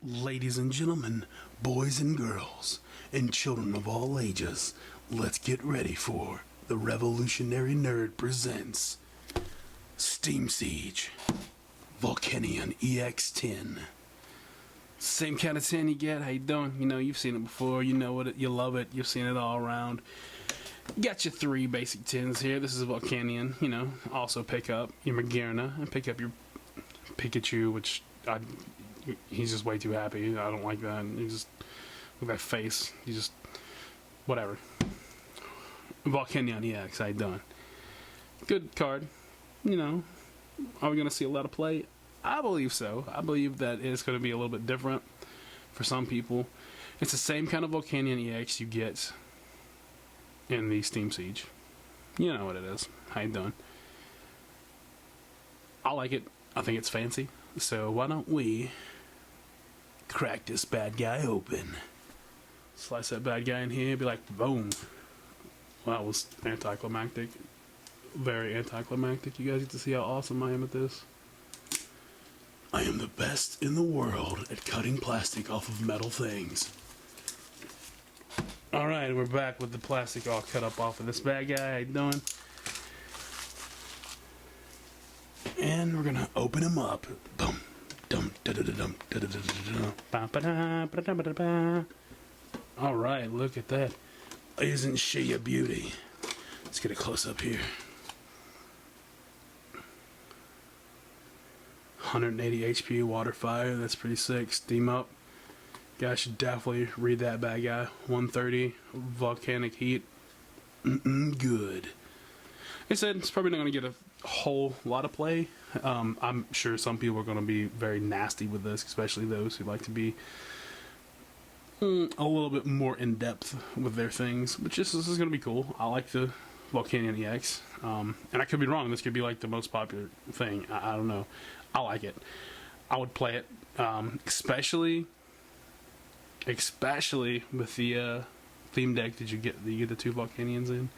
Ladies and gentlemen, boys and girls, and children of all ages, let's get ready for the Revolutionary Nerd presents Steam Siege Volcanion EX10. Same kind of 10 you get. How you doing? You know, you've seen it before. You know it. You love it. You've seen it all around. Got your three basic 10s here. This is Volcanion. You know, also pick up your Magearna and pick up your Pikachu, which he's just way too happy. I don't like that. He just with that face. He just whatever. Volcanion EX. How you doing? Good card. You know, are we gonna see a lot of play? I believe so. I believe that it's going to be a little bit different for some people. It's the same kind of Volcanion EX you get in the Steam Siege. You know what it is. How you doing? I like it. I think it's fancy. So why don't we crack this bad guy open? Slice that bad guy in here, be like, boom. Wow, that was anticlimactic. Very anticlimactic. You guys get to see how awesome I am at this. I am the best in the world at cutting plastic off of metal things. Alright, we're back with the plastic all cut up off of this bad guy. How you doing? And we're gonna open him up. Boom. Dum da da da dum da da da da da. Alright, look at that. Isn't she a beauty? Let's get a close up here. 180 HP, water fire, that's pretty sick. Steam up. Guys should definitely read that bad guy. 130 volcanic heat. Good. Like I said, it's probably not going to get a whole lot of play. I'm sure some people are going to be very nasty with this, especially those who like to be a little bit more in depth with their things. But this is going to be cool. I like the Volcanion EX. And I could be wrong. This could be like the most popular thing. I don't know. I like it. I would play it, especially with the theme deck that you get the two Volcanions in.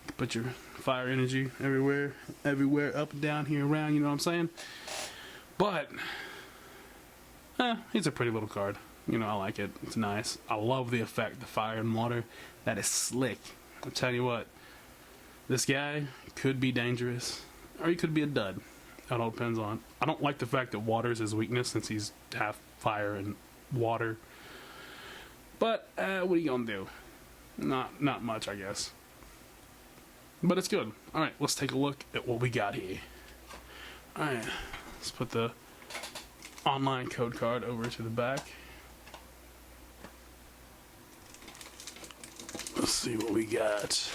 You put your fire energy everywhere, up and down here around. You know what I'm saying? But it's a pretty little card. You know, I like it. It's nice. I love the effect, the fire and water. That is slick. I'll tell you what. This guy could be dangerous, or he could be a dud. That all depends on. I don't like the fact that water is his weakness since he's half fire and water. But what are you gonna do? Not much, I guess. But it's good. All right, let's take a look at what we got here. All right, let's put the online code card over to the back. Let's see what we got.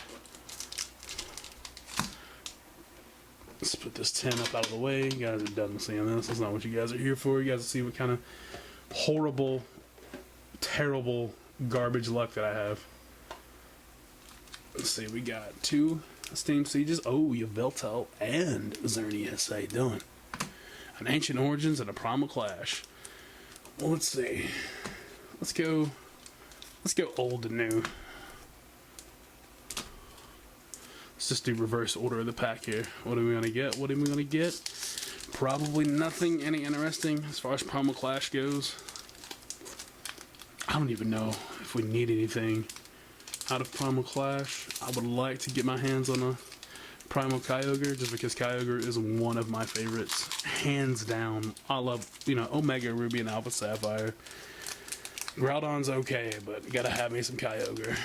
Let's put this 10 up out of the way. You guys are done seeing this. That's not what you guys are here for. You guys see what kind of horrible, terrible garbage luck that I have. Let's see. We got two Steam Sieges. Oh, Yveltal and Xerneas. How you doing? An Ancient Origins and a Primal Clash. Well, let's see. Let's go old to new. Let's just do reverse order of the pack here. What are we going to get? What are we going to get? Probably nothing any interesting as far as Primal Clash goes. I don't even know if we need anything out of Primal Clash. I would like to get my hands on a Primal Kyogre just because Kyogre is one of my favorites. Hands down. I love, you know, Omega Ruby and Alpha Sapphire. Groudon's okay, but you gotta have me some Kyogre.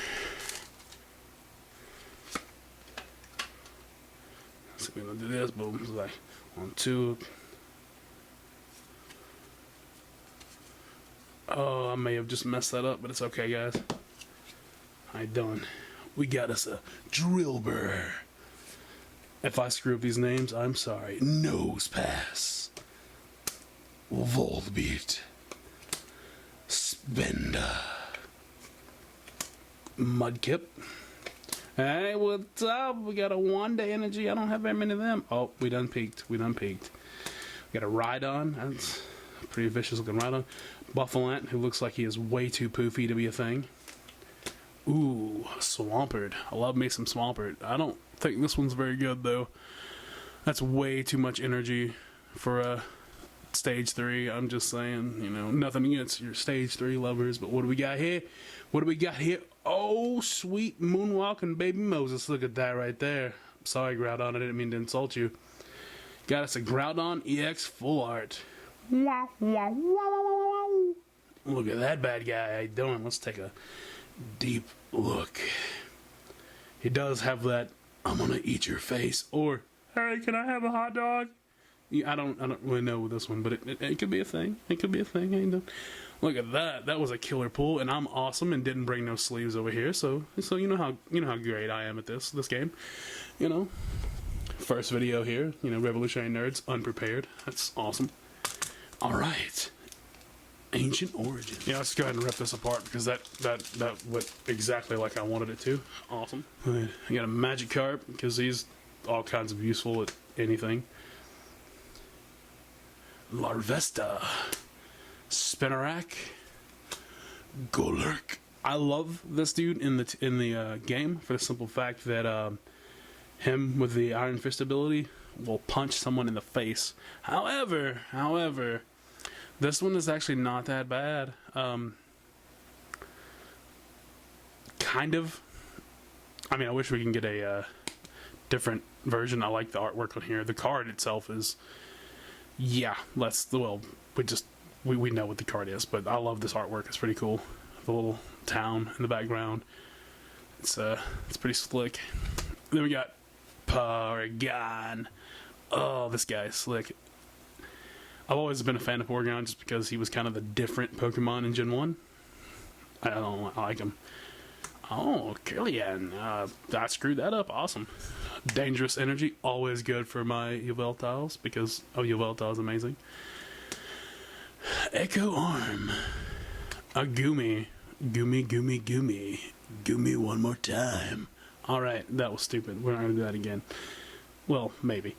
So we're gonna do this, boom. It's like 1, 2. Oh, I may have just messed that up, but it's okay, guys. How you doing? We got us a Drillbur. If I screw up these names, I'm sorry. Nose Pass. Volbeat. Spenda. Mudkip. Hey, what's up? We got a one-day energy. I don't have very many of them. Oh, we done peaked. We got a Rhydon. That's a pretty vicious looking Rhydon. Buffalant, who looks like he is way too poofy to be a thing. Ooh, Swampert. I love me some Swampert. I don't think this one's very good, though. That's way too much energy for a stage 3. I'm just saying, you know, nothing against your stage 3 lovers, but what do we got here? What do we got here? Oh, sweet moonwalking baby Moses. Look at that right there. Sorry, Groudon, I didn't mean to insult you. Got us a Groudon EX full art. Look at that bad guy. How you doing? Let's take a deep look. He does have that, I'm gonna eat your face, or, hey, can I have a hot dog? Yeah, I don't really know with this one, but it could be a thing. It could be a thing. Look at that. That was a killer pull, and I'm awesome and didn't bring no sleeves over here. So you know how great I am at this game. You know, first video here. You know, Revolutionary Nerds unprepared. That's awesome. All right, Ancient Origin. Yeah, let's go ahead and rip this apart because that went exactly like I wanted it to. Awesome. Right. I got a Magikarp because he's all kinds of useful at anything. Larvesta, Spinarak, Golurk. I love this dude in the game for the simple fact that him with the Iron Fist ability will punch someone in the face. However, this one is actually not that bad. Kind of. I mean, I wish we can get a different version. I like the artwork on here. The card itself is. Yeah, we know what the card is, but I love this artwork. It's pretty cool. The little town in the background. It's pretty slick. Then we got Porygon. Oh, this guy is slick. I've always been a fan of Porygon just because he was kind of the different Pokemon in Gen 1. I like him. Oh, Killian. I screwed that up. Awesome. Dangerous Energy. Always good for my Yveltiles because Yveltile is amazing. Echo Arm. A Goomy. Goomy one more time. Alright, that was stupid. We're not going to do that again. Well, maybe.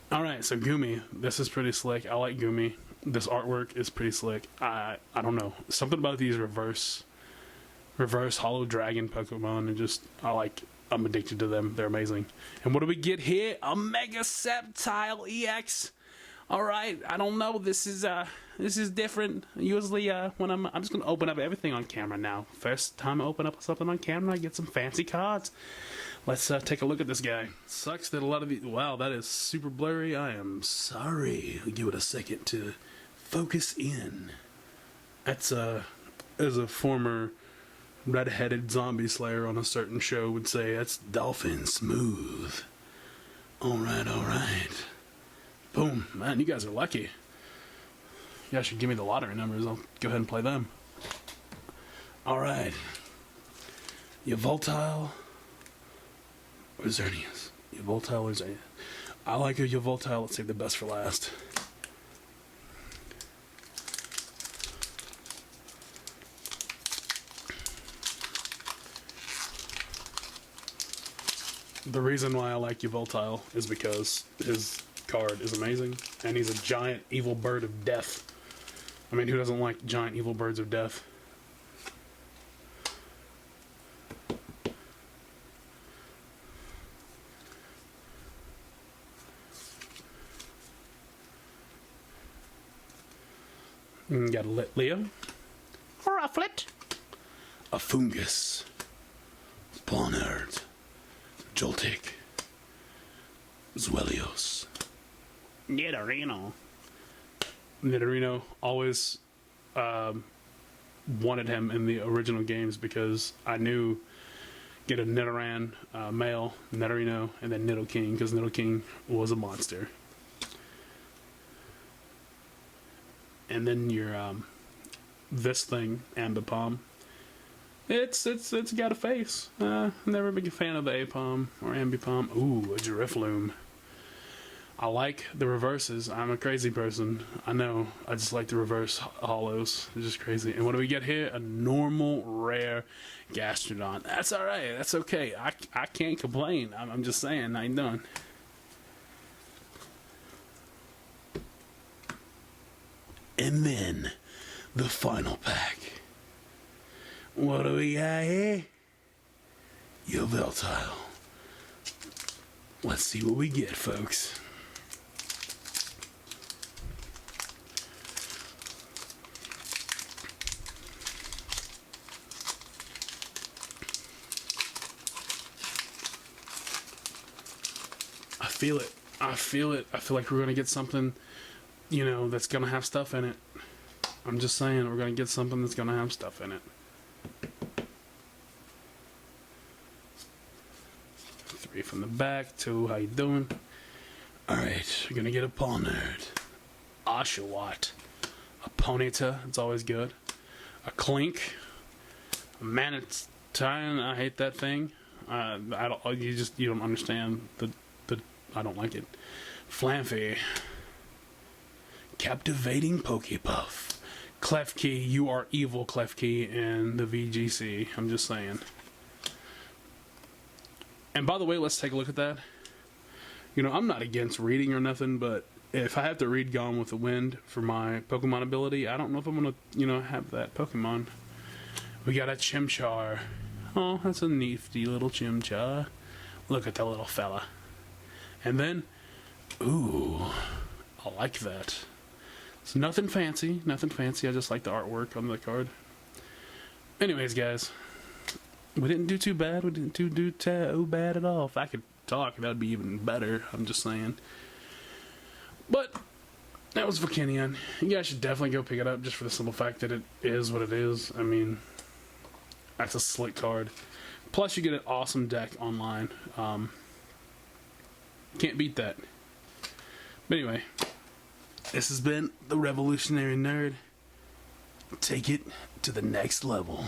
Alright, so Goomy. This is pretty slick. I like Goomy. This artwork is pretty slick. I don't know. Something about these reverse Hollow Dragon Pokemon, and I'm addicted to them. They're amazing. And what do we get here? A Mega Sceptile EX. All right, I don't know. This is different. Usually, when I'm just gonna open up everything on camera now. First time I open up something on camera, I get some fancy cards. Let's take a look at this guy. Sucks that a lot of these. Wow, that is super blurry. I am sorry. I'll give it a second to focus in. That's as a former red-headed zombie slayer on a certain show would say, that's Dolphin Smooth. Alright. Boom. Man, you guys are lucky. You guys should give me the lottery numbers. I'll go ahead and play them. Alright. Yveltile or Xerneas? Yveltile or Xerneas? I like a Yveltile. Let's save the best for last. The reason why I like Yveltile is because his card is amazing, and he's a giant evil bird of death. I mean, who doesn't like giant evil birds of death? Got a Litleo. Rufflet. A Fungus. Bonard. Joltik. Zwelios. Nidorino. Always wanted him in the original games because I knew get a Nidoran male, Nidorino, and then Nidoking because Nidoking was a monster. And then your this thing, Ambipom. It's got a face. Never been a fan of the Apom or Ambipom. Ooh, a Giriflume. I like the reverses. I'm a crazy person. I know. I just like the reverse hollows. It's just crazy. And what do we get here? A normal rare Gastrodon. That's alright. That's okay. I can't complain. I'm just saying. I ain't done. And then the final pack. What do we got here? Yveltile. Let's see what we get, folks. feel it. I feel it. I feel like we're gonna get something, you know, that's gonna have stuff in it. I'm just saying, we're gonna get something that's gonna have stuff in it. 3 from the back. 2, how you doing? Alright, you're gonna get a Paw Nerd. Oshawott. A Ponyta, it's always good. A Clink. A Manatine, I hate that thing. You don't understand the I don't like it. Flampy. Captivating Pokepuff. Klefki, you are evil, Klefki, in the VGC. I'm just saying. And by the way, let's take a look at that. You know, I'm not against reading or nothing, but if I have to read Gone with the Wind for my Pokemon ability, I don't know if I'm going to, you know, have that Pokemon. We got a Chimchar. Oh, that's a nifty little Chimchar. Look at that little fella. And then, ooh, I like that. It's nothing fancy, nothing fancy. I just like the artwork on the card. Anyways, guys, we didn't do too bad. We didn't do too bad at all. If I could talk, that'd be even better. I'm just saying. But that was Volcanion. You guys should definitely go pick it up just for the simple fact that it is what it is. I mean, that's a slick card. Plus, you get an awesome deck online. Can't beat that. But anyway, this has been the Revolutionary Nerd. Take it to the next level.